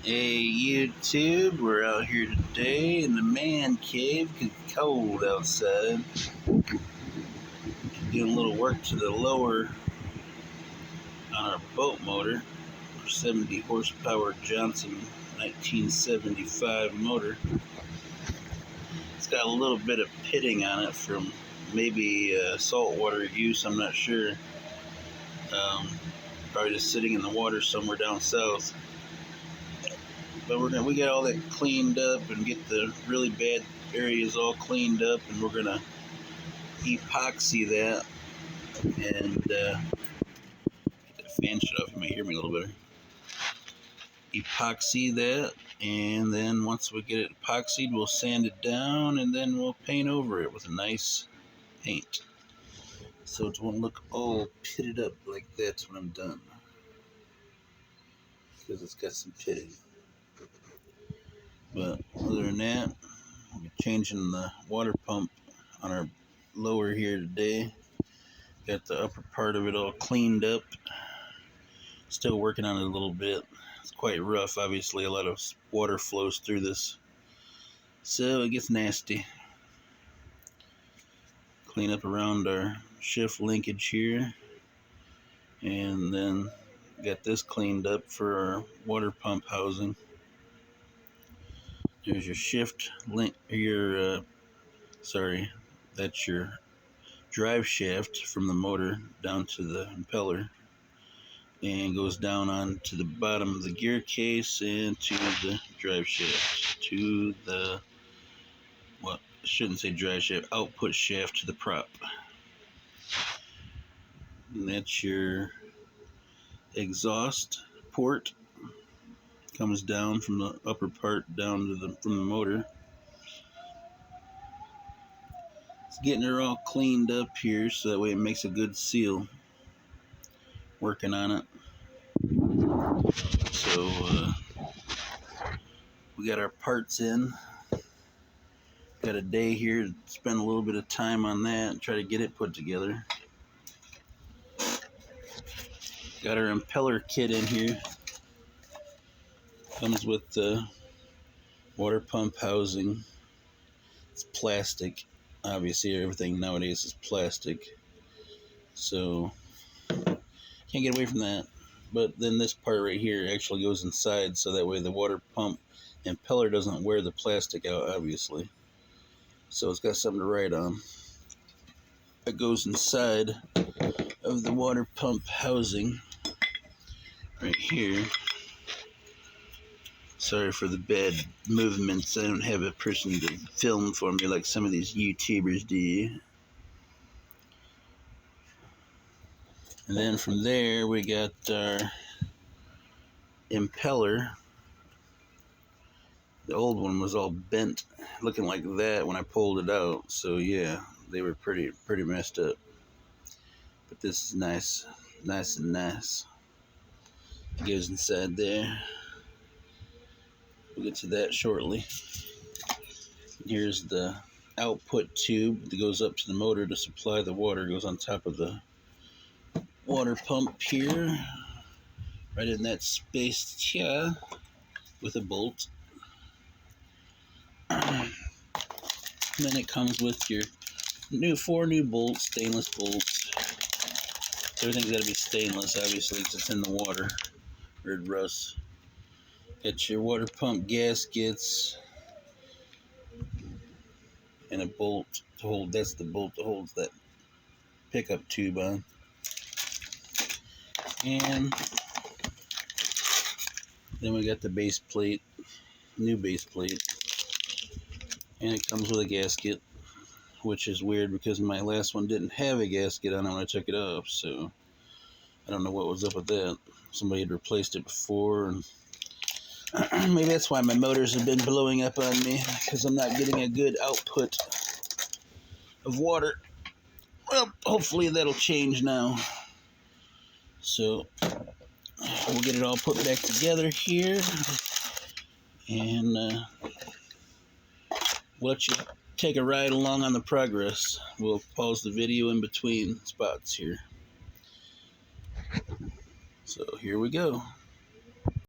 Hey YouTube, we're out here today in the man cave because it's cold outside. Doing a little work to the lower on our boat motor. Our 70 horsepower Johnson 1975 motor. It's got a little bit of pitting on it from maybe saltwater use, I'm not sure. Probably just sitting in the water somewhere down south. But we got all that cleaned up and get the really bad areas all cleaned up, and we're gonna epoxy that and get that fan shut off. You might hear me a little better. Epoxy that, and then once we get it epoxied, we'll sand it down, and then we'll paint over it with a nice paint, so it won't look all pitted up like that when I'm done, because it's got some pitting. But other than that, we'll be changing the water pump on our lower here today. Got the upper part of it all cleaned up. Still working on it a little bit. It's quite rough, obviously. A lot of water flows through this, so it gets nasty. Clean up around our shift linkage here, and then got this cleaned up for our water pump housing. There's your shift link, that's your drive shaft from the motor down to the impeller, and goes down onto the bottom of the gear case and to the drive shaft, to the, well, I shouldn't say drive shaft, output shaft to the prop. And that's your exhaust port. Comes down from the upper part down to from the motor. It's getting her all cleaned up here so that way it makes a good seal. Working on it. So we got our parts in. Got a day here to spend a little bit of time on that and try to get it put together. Got our impeller kit in here. Comes with the water pump housing. It's plastic. Obviously everything nowadays is plastic, so can't get away from that. But then this part right here actually goes inside, so that way the water pump impeller doesn't wear the plastic out, obviously. So it's got something to write on. It goes inside of the water pump housing right here. Sorry for the bad movements. I don't have a person to film for me like some of these YouTubers do. And then from there we got our impeller. The old one was all bent, looking like that when I pulled it out. So yeah, they were pretty messed up. But this is nice and nice. It goes inside there. We'll get to that shortly. Here's the output tube that goes up to the motor to supply the water. It goes on top of the water pump here, right in that space here, with a bolt. And then it comes with your four new bolts, stainless bolts. Everything's got to be stainless, obviously, because it's in the water or it rusts. Got your water pump gaskets and a bolt to hold. That's the bolt that holds that pickup tube on. And then we got the base plate, new base plate, and it comes with a gasket, which is weird because my last one didn't have a gasket on it when I took it off, so I don't know what was up with that. Somebody had replaced it before, and maybe that's why my motors have been blowing up on me, because I'm not getting a good output of water. Well, hopefully that'll change now. So we'll get it all put back together here, and we'll let you take a ride along on the progress. We'll pause the video in between spots here. So here we go.